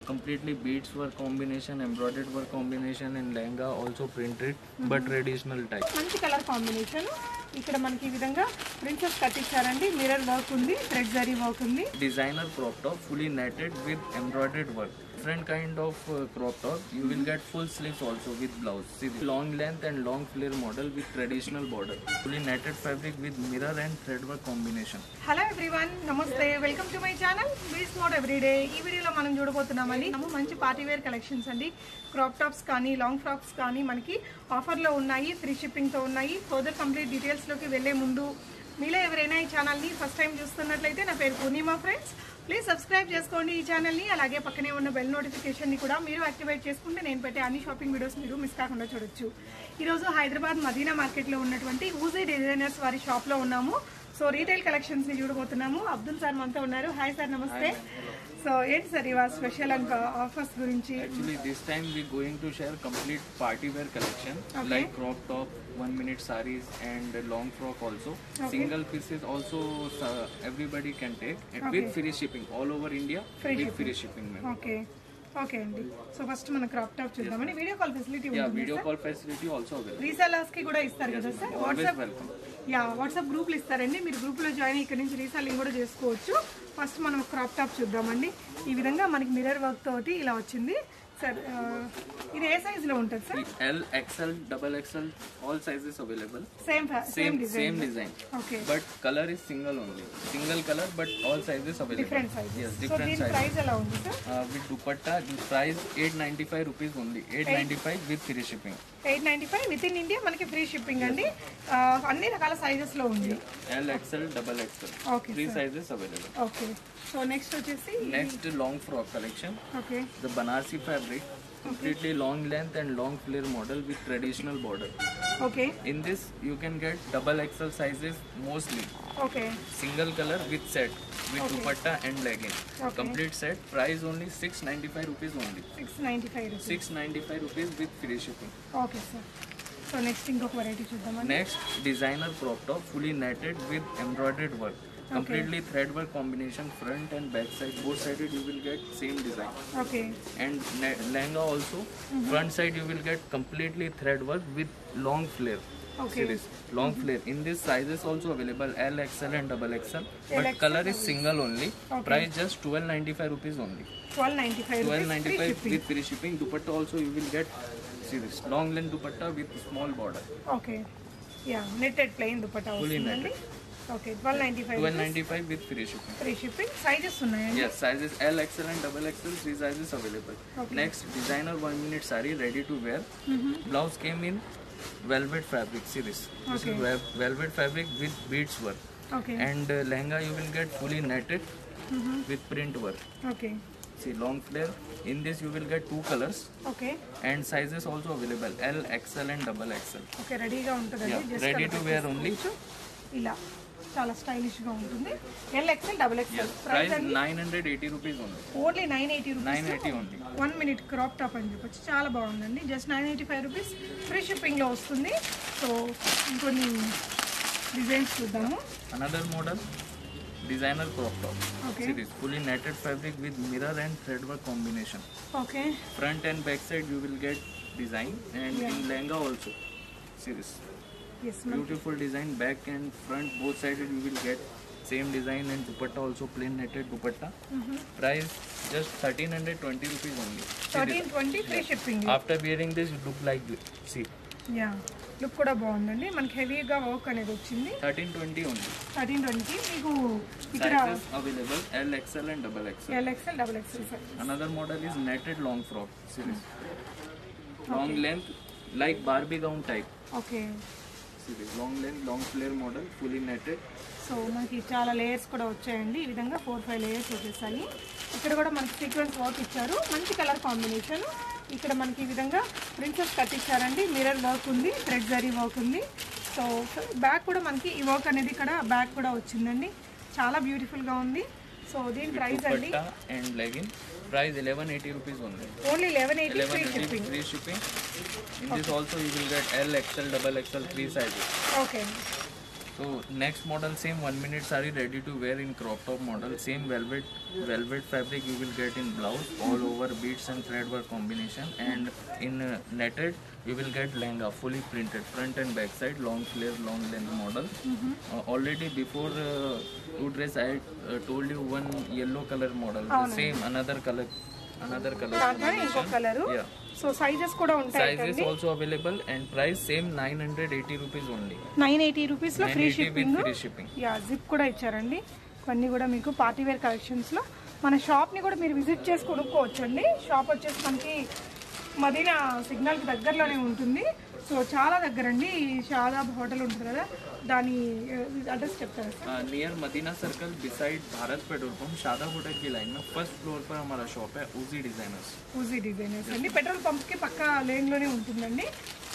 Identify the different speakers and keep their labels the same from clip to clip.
Speaker 1: Completely beads work combination, embroidered work combination in lehenga, also printed but traditional type.
Speaker 2: మంచి colour combination. ఇక్కడ మనకి ఈ విధంగా princess cut ఇచ్చారండి. మిర్రర్ వర్క్ ఉంది, థ్రెడ్ జరీ వర్క్ ఉంది.
Speaker 1: Designer crop top, fully netted with embroidered work. Different kind of crop top. You will get full sleeves also with blouse. See the long length and long flare model with traditional border. Fully netted fabric with mirror and thread work combination.
Speaker 2: Hello everyone, నమస్తే, welcome to my channel బీస్ mode everyday. ఈ వీడియోలో మనం చూడబోతున్నామని మంచి party wear collections అండి. Crop tops కానీ long frocks కానీ మనకి ఆఫర్లో ఉన్నాయి, ఫ్రీ షిప్పింగ్తో ఉన్నాయి. ఫర్దర్ కంప్లీట్ డీటెయిల్స్లోకి వెళ్ళే ముందు మీలో ఎవరైనా ఈ ఛానల్ని ఫస్ట్ టైం చూస్తున్నట్లయితే నా పేరు పూర్ణిమా ఫ్రెండ్స్. ప్లీజ్ సబ్స్క్రైబ్ చేసుకోండి ఈ ఛానల్ని. అలాగే పక్కనే ఉన్న బెల్ నోటిఫికేషన్ని కూడా మీరు యాక్టివేట్ చేసుకుంటే నేను పెట్టే అన్ని షాపింగ్ వీడియోస్ మీరు మిస్ కాకుండా చూడొచ్చు. ఈరోజు హైదరాబాద్ మదీనా మార్కెట్లో ఉన్నటువంటి ఊజీ డిజైనర్స్ వారి షాప్లో ఉన్నాము. సో రీటైల్ కలెక్షన్స్ ని చూడబోతున్నాము. అబ్దుల్ సార్ మనతో ఉన్నారు. హాయ్ సార్, నమస్తే. సో ఏంటి సార్ ఇవాళ స్పెషల్ అండ్ ఆఫర్స్ గురించి?
Speaker 1: Actually this time we going to share complete party wear collection, like crop top, 1 minute sarees and long frock also. Single pieces also everybody can take with free shipping all over India with free shipping.
Speaker 2: Okay okay అండి. So first మనం crop top చూద్దామని. Video call facility ఉంది.
Speaker 1: Video call facility also available.
Speaker 2: Resellers కి కూడా ఇస్తారు కదా sir? WhatsApp గ్రూప్లు ఇస్తారండి. మీరు గ్రూప్ లో జాయిన్ ఇక్కడ నుంచి రీసెల్లింగ్ కూడా చేసుకోవచ్చు. ఫస్ట్ మనం క్రాప్ టాప్ చూద్దామండి. ఈ విధంగా మనకి మిర్రర్ వర్క్ తోటి ఇలా వచ్చింది సార్. ఇది ఏ సైజ్ లో ఉంటుంది sir?
Speaker 1: L, XL, XXL, all sizes available.
Speaker 2: Same design.
Speaker 1: Okay. But color is single only. Single color, but all sizes available.
Speaker 2: Different sizes.
Speaker 1: Yes, different sizes.
Speaker 2: So, price ఎలా ఉంది sir?
Speaker 1: With dupatta, the price 895 rupees only. 895 with free shipping.
Speaker 2: 895 with in India మనకి free shipping అండి. అన్ని రకాల sizes లో ఉంది.
Speaker 1: L, XL, XXL.
Speaker 2: Okay.
Speaker 1: 3 sizes available.
Speaker 2: Okay. So next వచ్చేసి
Speaker 1: long frock collection.
Speaker 2: Okay.
Speaker 1: The Banarsi fabric, completely long length and long flare model with traditional border.
Speaker 2: Okay.
Speaker 1: In this you can get XXL sizes mostly.
Speaker 2: Okay.
Speaker 1: Single color with set with dupatta and legging. Complete set price only 695 rupees only.
Speaker 2: 695 rupees.
Speaker 1: 695 rupees with free shipping.
Speaker 2: Okay sir. So next ఇంకొక variety చూద్దామండి.
Speaker 1: Next designer crop top, fully netted with embroidered work. Completely thread work combination, front and back side, both sided you will get same design.
Speaker 2: Okay.
Speaker 1: And lehenga also, front side you will get completely thread work with long flare.
Speaker 2: Okay.
Speaker 1: See this long flare. In this sizes also available, L, XL and XXL. But color is single only. Price just 1295 rupees only.
Speaker 2: 1295
Speaker 1: with free shipping. Dupatta also you will get, see this long length dupatta with small border.
Speaker 2: Okay. Yeah, knitted plain dupatta
Speaker 1: fully
Speaker 2: వస్తుందండి.
Speaker 1: netted.
Speaker 2: Okay, 1295
Speaker 1: with free shipping.
Speaker 2: Free shipping. Sizes ఉన్నాయండి?
Speaker 1: Yes, sizes L, XL and XXL, 3 sizes available.
Speaker 2: Okay.
Speaker 1: Next, designer 1 minute saree ready to wear. Blouse came in velvet fabric. See this. This is velvet fabric with beads work.
Speaker 2: Okay.
Speaker 1: And lehenga you will get fully netted with print work.
Speaker 2: Okay.
Speaker 1: See long flare. In this you will get 2 colors.
Speaker 2: Okay.
Speaker 1: And sizes also available, L, XL and XXL.
Speaker 2: Okay, రెడీగా ఉంటుందండి.
Speaker 1: Yeah, ready to wear only.
Speaker 2: ఇలా చాలా stylish గా ఉంటుంది. L, XL, XXL.
Speaker 1: Price 980 rupees only.
Speaker 2: Only 980 rupees.
Speaker 1: 980 only.
Speaker 2: 1 minute crop top అని చెప్పొచ్చు. చాలా బాగుందండి. జస్ట్ 985 రూపీస్ ఫ్రీ షిప్పింగ్ లో వస్తుంది. సో ఇంకొన్ని డిజైన్స్ చూద్దాము.
Speaker 1: Another model, designer crop top.
Speaker 2: Okay.
Speaker 1: See this fully netted fabric with mirror and thread work combination.
Speaker 2: Okay.
Speaker 1: Front and back side you will get design, and in lehenga also. See this.
Speaker 2: Yes,
Speaker 1: beautiful design, back and front both sided you will get same design, and dupatta also plain netted dupatta. Price just 1320 rupees only.
Speaker 2: 1320 free shipping.
Speaker 1: After wearing this you look like this. See.
Speaker 2: Yeah. Look కూడా బాగుందండి. మనకి హెవీగా work అనేది వచ్చింది.
Speaker 1: 1320 only.
Speaker 2: 1320 మీకు ఇక్కడ
Speaker 1: sizes available, L, XL and XXL.
Speaker 2: L, XL, XXL.
Speaker 1: Another model is netted long frock. See this. Long length like Barbie gown type.
Speaker 2: Okay.
Speaker 1: See this long length, long flare model, fully netted.
Speaker 2: So మనకి చాలా layers కూడా వచ్చాయండి. ఈ విధంగా 4-5 layers వచ్చేసాయి. ఇక్కడ కూడా మనకి సీక్వెన్స్ వర్క్ ఇచ్చారు. మంచి కలర్ కాంబినేషన్. ఇక్కడ మనకి ఈ విధంగా ప్రిన్సెస్ కట్ ఇచ్చారండి. మిర్రర్ వర్క్ ఉంది, థ్రెడ్ జరీ వర్క్ ఉంది. సో బ్యాక్ కూడా మనకి ఈ వర్క్ అనేది ఇక్కడ బ్యాక్ కూడా వచ్చిందండి. చాలా బ్యూటిఫుల్ గా ఉంది. సో దీని ప్రైస్ అండి
Speaker 1: and legging price 1180 rupees only.
Speaker 2: Only 1180
Speaker 1: free shipping. In this also you will get L, XL, XXL, 3 sizes.
Speaker 2: Okay.
Speaker 1: So next model, same 1 minute saree ready to wear in crop top model. Same velvet fabric you will get in blouse, all over beads and thread work combination, and in netted you will get lehenga fully printed front and back side, long flare, long length model. Already before two dress I told you one yellow color model. The same another color
Speaker 2: ఇంకో colour.
Speaker 1: Yeah.
Speaker 2: So sizes కూడా ఉంటాయి.
Speaker 1: Sizes also available and price same 980 rupees only.
Speaker 2: 980 rupees లో free
Speaker 1: 980 with
Speaker 2: shipping.
Speaker 1: free shipping.
Speaker 2: Yeah zip కూడా ఇచ్చారండి. ఇవన్నీ కూడా మీకు party wear collections లో మన షాప్ ని కూడా మీరు విజిట్ చేసి కొనుక్కోవచ్చు అండి. షాప్ వచ్చేసి మనకి మదీనా సిగ్నల్ కి దగ్గరలోనే ఉంటుంది. సో చాలా దగ్గర అండి. షాదాబ్ హోటల్ ఉంటుంది కదా, దాని అడ్రస్ చెప్తారా sir?
Speaker 1: Near Madina circle beside Bharat petrol pump Shadab hotel की लाइन में फर्स्ट फ्लोर पर हमारा शॉप है ऊजी डिजाइनर्स.
Speaker 2: ఊజీ డిజైనర్స్ అండి. పెట్రోల్ పంప్ కి పక్క లేన్ లోనే ఉంటుందండి.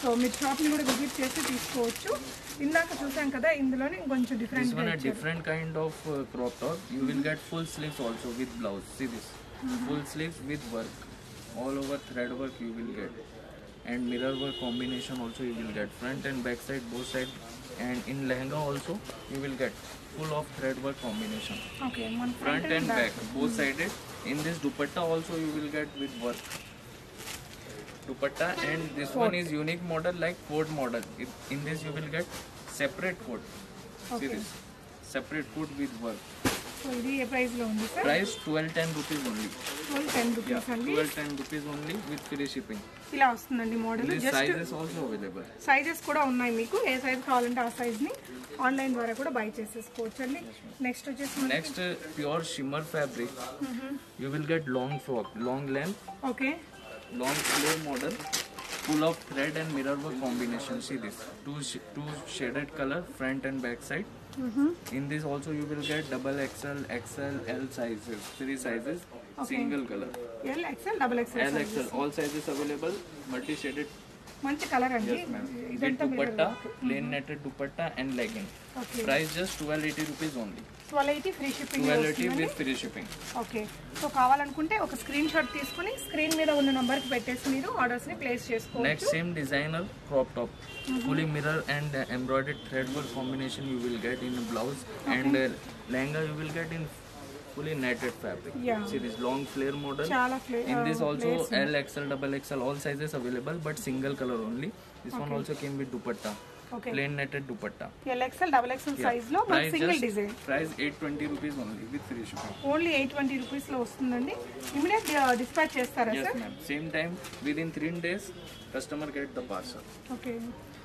Speaker 2: సో మీరు షాప్ ని కూడా విజిట్ చేసి తీసుకోవచ్చు. ఇందాక చూసాం కదా, ఇందులోనే కొంచెం
Speaker 1: This
Speaker 2: different
Speaker 1: one a different kind of crop top. You will get full sleeves also with blouse. See this, full sleeves with work, all over thread work you will get, and mirror work combination also you will get, front and back side both side, and in lehenga also you will get full of thread work combination,
Speaker 2: okay. మన
Speaker 1: front and back both sided. In this dupatta also you will get with work dupatta, and this one is unique model like coat model. In this you will get separate coat. See this, separate coat with work.
Speaker 2: So ఇది ఏ price లో ఉంది sir?
Speaker 1: Price 1210 rupees only.
Speaker 2: 10 rupees అండి.
Speaker 1: 1210 rupees only with free shipping.
Speaker 2: ఇలా వస్తుందండి model.
Speaker 1: This
Speaker 2: just
Speaker 1: sizes also available.
Speaker 2: Sizes కూడా ఉన్నాయి. మీకు ఏ size కావాలంటే ఆ సైజ్ ని ఆన్లైన్ ద్వారా కూడా బై చేసేసుకోవచ్చు అండి. నెక్స్ట్ వచ్చేసి
Speaker 1: Next pure shimmer fabric. You will get long frock, long length,
Speaker 2: okay.
Speaker 1: long sleeve model, full of thread and mirror work combination. See this, two shaded color front and back side. In this also you will get double XL, XL, L sizes, three sizes, single color.
Speaker 2: L XL double
Speaker 1: L,
Speaker 2: XL
Speaker 1: XL, all sizes available, multi shaded.
Speaker 2: మంచి colour అండి.
Speaker 1: Yes ma'am. With
Speaker 2: ఇదంతా
Speaker 1: dupatta, plain netted dupatta and legging.
Speaker 2: Okay.
Speaker 1: Price just 1280 rupees only.
Speaker 2: 1280 free shipping
Speaker 1: 1280 with free shipping.
Speaker 2: Okay. So కావాలనుకుంటే ఒక screen shot తీసుకుని screen మీద ఉన్న number కి పెట్టేసి మీరు ఆర్డర్స్ ని ప్లేస్
Speaker 1: Next
Speaker 2: చేసుకోవచ్చు.
Speaker 1: same designer crop top, fully mirror and embroidered thread work combination you will get in a blouse, and lehenga you will get in fully netted fabric.
Speaker 2: Yeah.
Speaker 1: See this long flare model.
Speaker 2: చాలా
Speaker 1: In this also L, XL, double XL, all sizes available, but single color only. This one also came with dupatta,
Speaker 2: okay.
Speaker 1: plain netted dupatta.
Speaker 2: L XL double XL size లో మన
Speaker 1: Price
Speaker 2: single
Speaker 1: just
Speaker 2: design
Speaker 1: price 820 rupees only with free shipping.
Speaker 2: Only 820 rupees లో వస్తుందండి. Immediate dispatch చేస్తారా
Speaker 1: Yes
Speaker 2: sir?
Speaker 1: ma'am. Same time within 3 days customer get the parcel.
Speaker 2: Okay.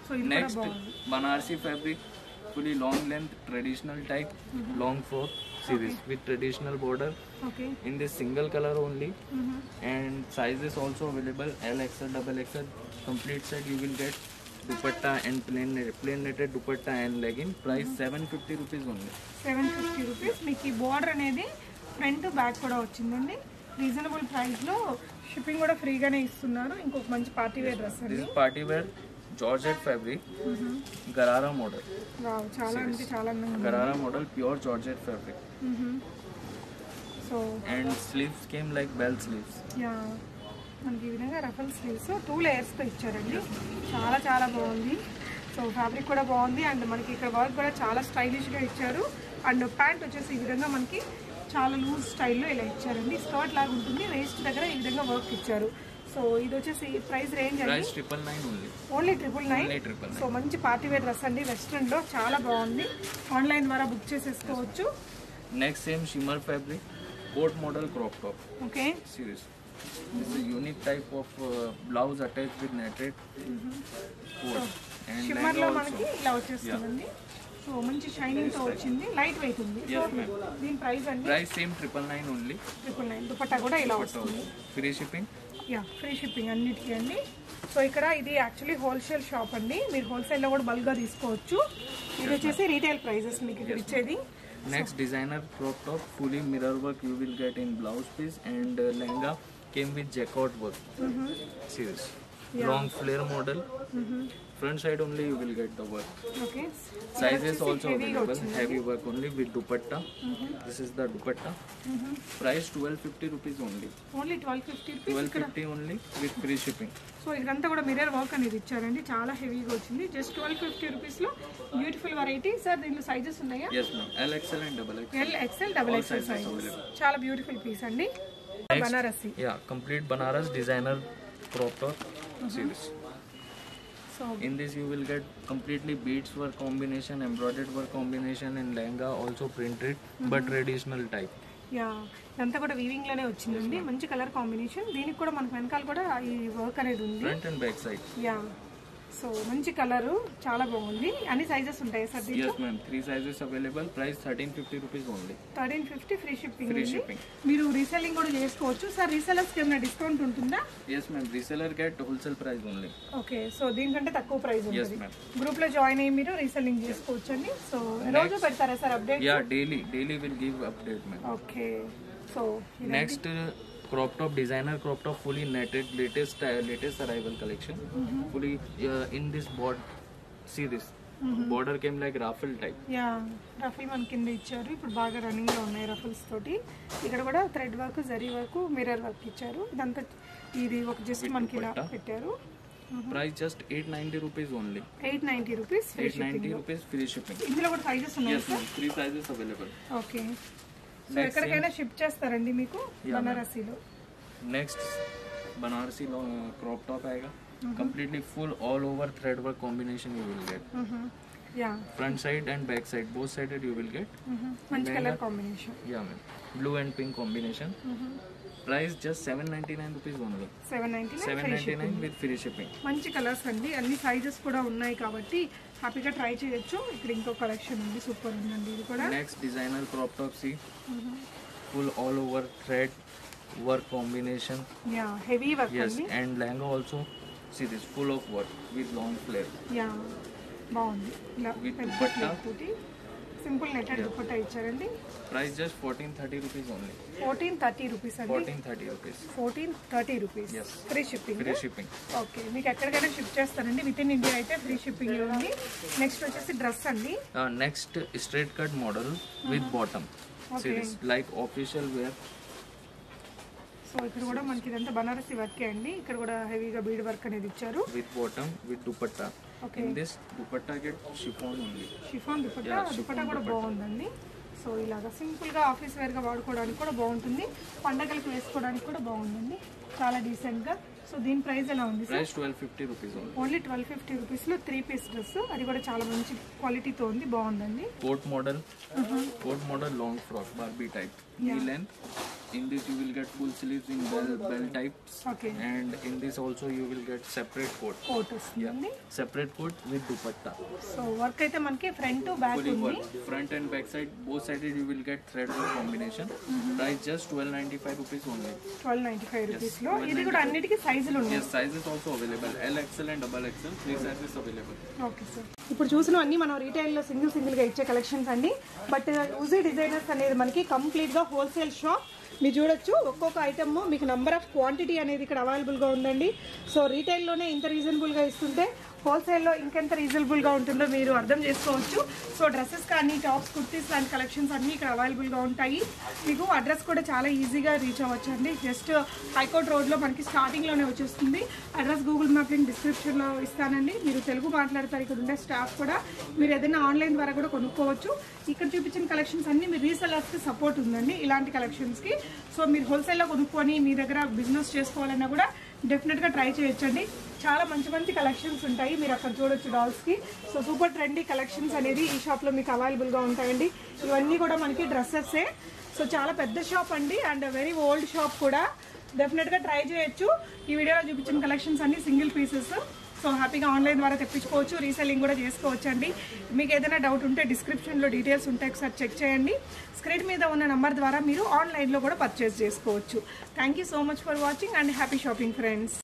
Speaker 2: So ఇది కూడా
Speaker 1: Next
Speaker 2: బాగుంది.
Speaker 1: Banarsi fabric, fully long length traditional type, long frock. See this with traditional border.
Speaker 2: Okay.
Speaker 1: In this single color only, and sizes also available L, XL, double XL. Complete set you will get dupatta and plain netted dupatta and legging. Price 750 rupees only.
Speaker 2: 750 rupees. మీకు ఈ border అనేది front back కూడా వచ్చిందండి. Reasonable price లో shipping కూడా ఫ్రీగానే ఇస్తున్నారు. ఇంకొక మంచి పార్టీ వేర్ డ్రెస్
Speaker 1: This
Speaker 2: అండి.
Speaker 1: is party wear Georgette fabric, Garara model.
Speaker 2: Wow, చాలా అంటే చాలా అందంగా ఉంది.
Speaker 1: Garara model pure Georgette fabric,
Speaker 2: so
Speaker 1: and sleeves came like bell sleeves.
Speaker 2: Yeah, మనకి ఈ విధంగా రఫల్ స్లీవ్స్ 2 లేయర్స్ తో ఇచ్చారండి. చాలా చాలా బాగుంది. సో ఫ్యాబ్రిక్ కూడా బాగుంది, అండ్ మనకి ఇక్కడ వర్క్ కూడా చాలా స్టైలిష్ గా ఇచ్చారు. అండ్ ప్యాంట్ వచ్చేసి ఈ విధంగా మనకి చాలా లూజ్ స్టైల్లో ఇలా ఇచ్చారండి. స్కర్ట్ లాగా ఉంటుంది. వేస్ట్ దగ్గర ఈ విధంగా వర్క్ ఇచ్చారు. సో ఇది వచ్చేసి ప్రైస్ రేంజ్ అండి
Speaker 1: Price 999 only.
Speaker 2: Only 999.
Speaker 1: Only 999.
Speaker 2: So మంచి పార్టీ వేర్ డ్రెస్ అండి. వెస్ట్రన్ లో చాలా బాగుంది. ఆన్లైన్ ద్వారా బుక్ చేసేసుకోవచ్చు.
Speaker 1: Next same shimmer fabric, coat model crop top.
Speaker 2: Okay.
Speaker 1: See this. This is a unique type of blouse attached with netted coat. And
Speaker 2: shimmer లో
Speaker 1: lehenga
Speaker 2: మనకి
Speaker 1: also.
Speaker 2: ఇలా వచ్చేస్తుందండి. సో మంచి షైనింగ్ తో వచ్చింది. లైట్ వెయిట్ ఉంది. So
Speaker 1: Yes, ma'am.
Speaker 2: దీని price అండి
Speaker 1: Price same 999 only.
Speaker 2: 999. దుపట్టా కూడా ఇలా వస్తుంది.
Speaker 1: Free shipping.
Speaker 2: Yeah, free shipping అన్నిటికీ అండి. సో ఇక్కడ ఇది యాక్చువల్లీ హోల్సేల్ షాప్ అండి. మీరు హోల్సేల్లో కూడా బల్క్గా తీసుకోవచ్చు. ఇది వచ్చేసి రీటైల్ ప్రైజెస్ మీకు ఇక్కడ ఇచ్చేది.
Speaker 1: Next designer crop top, fully mirror work you will get in blouse piece, and lehenga came with jacquard work. See this. long flare model. Front side only you will get the work.
Speaker 2: Okay.
Speaker 1: Sizes also available. Heavy work only with dupatta. This is the dupatta. Price 1250 rupees only.
Speaker 2: Only 1250 rupees.
Speaker 1: 1250 only with free shipping.
Speaker 2: So ఇదంతా కూడా mirror work అనేది ఇచ్చారండి, చాలా హెవీగా వచ్చింది. Just 1250 rupees లో beautiful variety. Sir దీనిలో sizes ఉన్నాయా?
Speaker 1: Yes ma'am. LXL and XXL.
Speaker 2: LXL, XXL sizes. చాలా బ్యూటిఫుల్ పీస్ అండి. Banarasi.
Speaker 1: Yeah, complete Banaras designer crop top. See this.
Speaker 2: So
Speaker 1: in this you will get completely beads work combination, embroidered work combination, and lehenga also printed but traditional type.
Speaker 2: Yeah, ఇదంతా కూడా weaving లోనే వచ్చిందండి. మంచి colour combination. దీనికి కూడా మనకు వెనకాల కూడా ఈ వర్క్ అనేది ఉంది.
Speaker 1: Front and back side.
Speaker 2: Yeah, so మంచి కలర్, చాలా బాగుంది. అన్ని సైజెస్ ఉంటాయి సార్ దీంట్లో?
Speaker 1: Yes ma'am, 3 sizes available. Price 1350 rupees only.
Speaker 2: 1350 free shipping.
Speaker 1: Free shipping.
Speaker 2: మీరు రీసెల్లింగ్ కూడా చేసుకోవచ్చు సార్. రీసెల్లర్స్ కి ఏమైనా డిస్కౌంట్ ఉంటుందా?
Speaker 1: Yes ma'am, reseller get wholesale price only.
Speaker 2: Okay, so దీనికంటే తక్కువ ప్రైస్
Speaker 1: Yes
Speaker 2: ఉంటుంది.
Speaker 1: ma'am.
Speaker 2: గ్రూప్ లో జాయిన్ అయ్యి మీరు రీసెల్లింగ్ చేసుకోవచ్చు అండి. సో రోజు పెడతారా sir update?
Speaker 1: Yeah, daily will give update ma'am.
Speaker 2: Okay, so
Speaker 1: Next crop top, designer crop top, fully netted, latest arrival collection. Fully in this board, see this border came like raffle type.
Speaker 2: Yeah, ruffle మన కింద ఇచ్చారు. ఇప్పుడు బాగా running లో ఉన్నాయి ruffles తోటి. ఇక్కడ కూడా thread work, zari work, mirror work ఇచ్చారు. ఇదంతా ఇది ఒక జస్ట్ మనకి ఇలా పెట్టారు.
Speaker 1: Price just 890 rupees only.
Speaker 2: 890 rupees free
Speaker 1: 890 rupees free shipping.
Speaker 2: ఇందులో కూడా సైజెస్ ఉన్నాయి
Speaker 1: Yes ma'am, 3 sizes available.
Speaker 2: Okay, so ఎక్కడికైనా షిప్ చేస్తారండి మీకు బనారసీలో?
Speaker 1: Next Banarasi crop top आएगा. Completely full all over thread work combination you will get.
Speaker 2: Yeah,
Speaker 1: Front side and back side, both sided you will get.
Speaker 2: మంచి colour combination.
Speaker 1: Yeah ma'am, blue and pink combination. Price just 799 rupees only. 799 with free shipping.
Speaker 2: మంచి colours అండి, అన్ని sizes కూడా ఉన్నాయి కాబట్టి హ్యాపీగా try చేయొచ్చు. ఇక్కడ ఇంకో కలెక్షన్ ఉంది, సూపర్ ఉందండి ఇది కూడా.
Speaker 1: Next designer crop top, see full all over thread work combination.
Speaker 2: Yeah, heavy work
Speaker 1: Yes,
Speaker 2: అండి.
Speaker 1: and lehenga also, see this full of work with long flare.
Speaker 2: Yeah, బాగుంది. ఇలా
Speaker 1: With
Speaker 2: పెద్ద
Speaker 1: dupatta.
Speaker 2: ఫ్లేర్ తోటి simple netted dupatta ఇచ్చారండి.
Speaker 1: Price just 1430 rupees only.
Speaker 2: 1430 rupees అండి.
Speaker 1: 1430 rupees.
Speaker 2: 1430 rupees
Speaker 1: Yes.
Speaker 2: Free shipping.
Speaker 1: Free shipping.
Speaker 2: Okay, మీకు ఎక్కడికైనా ship చేస్తారండి. With in India అయితే ఫ్రీ షిప్పింగ్ ఉంది. నెక్స్ట్ వచ్చేసి డ్రెస్ అండి.
Speaker 1: Next straight cut model with bottom. See this like official wear.
Speaker 2: So ఇక్కడ కూడా మనకి ఇదంతా బనారసి వర్కే అండి. ఇక్కడ కూడా హెవీగా బీడ్ వర్క్ అనేది ఇచ్చారు.
Speaker 1: With bottom with dupatta.
Speaker 2: Okay.
Speaker 1: In this dupatta get chiffon only.
Speaker 2: Chiffon dupatta. Dupatta కూడా బాగుందండి. సో ఇలాగా సింపుల్ గా ఆఫీస్ వేర్ గా వాడుకోవడానికి కూడా బాగుంటుంది. పండగలకు వేసుకోవడానికి కూడా బాగుందండి. చాలా డీసెంట్ గా. సో దీని ప్రైస్ ఎలా ఉంది sir?
Speaker 1: Price 1250 rupees only.
Speaker 2: Only 1250 rupees లో 3 పీస్ డ్రెస్. అది కూడా చాలా మంచి క్వాలిటీతో ఉంది, బాగుందండి.
Speaker 1: Coat model long frock Barbie type. Knee length. In this you will get full sleeves in bell types.
Speaker 2: Okay.
Speaker 1: And in this also you will get separate coat.
Speaker 2: Coat వస్తుందండి.
Speaker 1: Separate coat with dupatta.
Speaker 2: So work అయితే మనకి front back
Speaker 1: Fully
Speaker 2: ఉంది.
Speaker 1: work. Front and back side both sided you will get thread work combination. Price just 1295 rupees only.
Speaker 2: 1295 rupees లో. ఇది కూడా అన్నిటికీ సైజులు ఉన్నాయి.
Speaker 1: Yes, sizes also available. LXL and XXL. 3 sizes available.
Speaker 2: Okay sir. ఇప్పుడు చూసిన అన్ని మనం రీటైల్లో సింగిల్ గా ఇచ్చే కలెక్షన్స్ అండి. బట్ యూజీ డిజైనర్స్ అనేది మనకి కంప్లీట్ గా హోల్సేల్ షాప్. మీరు చూడొచ్చు ఒక్కొక్క ఐటమ్ మీకు నంబర్ ఆఫ్ క్వాంటిటీ అనేది ఇక్కడ అవైలబుల్గా ఉందండి. సో రీటైల్లోనే ఇంత రీజనబుల్గా ఇస్తుంటే హోల్సేల్లో ఇంకెంత రీజనబుల్గా ఉంటుందో మీరు అర్థం చేసుకోవచ్చు. సో డ్రెస్సెస్ కానీ టాప్స్, కుర్తీస్ లాంటి కలెక్షన్స్ అన్నీ ఇక్కడ అవైలబుల్గా ఉంటాయి. మీకు అడ్రస్ కూడా చాలా ఈజీగా రీచ్ అవ్వచ్చు అండి. జస్ట్ హైకోర్ట్ రోడ్లో మనకి స్టార్టింగ్లోనే వచ్చేస్తుంది. అడ్రస్ గూగుల్ మ్యాప్ లింక్ డిస్క్రిప్షన్లో ఇస్తానండి. మీరు తెలుగు మాట్లాడతారు, ఇక్కడ ఉండే స్టాఫ్ కూడా. మీరు ఏదైనా ఆన్లైన్ ద్వారా కూడా కొనుక్కోవచ్చు. ఇక్కడ చూపించిన కలెక్షన్స్ అన్నీ మీ రీసెలర్స్కి సపోర్ట్ ఉందండి ఇలాంటి కలెక్షన్స్కి. సో మీరు హోల్సేల్లో కొనుక్కొని మీ దగ్గర బిజినెస్ చేసుకోవాలన్నా కూడా డెఫినెట్గా ట్రై చేయొచ్చండి. చాలా మంచి మంచి కలెక్షన్స్ ఉంటాయి, మీరు అక్కడ చూడొచ్చు డాల్స్కి. సో సూపర్ ట్రెండీ కలెక్షన్స్ అనేది ఈ షాప్లో మీకు అవైలబుల్గా ఉంటాయండి. ఇవన్నీ కూడా మనకి డ్రెస్సెస్సే. సో చాలా పెద్ద షాప్ అండి అండ్ వెరీ ఓల్డ్ షాప్ కూడా. డెఫినెట్గా ట్రై చేయొచ్చు. ఈ వీడియోలో చూపించిన కలెక్షన్స్ అన్ని సింగిల్ పీసెస్. సో హ్యాపీగా ఆన్లైన్ ద్వారా తెప్పించుకోవచ్చు, రీసెల్లింగ్ కూడా చేసుకోవచ్చు అండి. మీకు ఏదైనా డౌట్ ఉంటే డిస్క్రిప్షన్లో డీటెయిల్స్ ఉంటాయి, ఒకసారి చెక్ చేయండి. స్క్రీన్ మీద ఉన్న నెంబర్ ద్వారా మీరు ఆన్లైన్లో కూడా పర్చేస్ చేసుకోవచ్చు. Thank you so much for watching and happy shopping friends.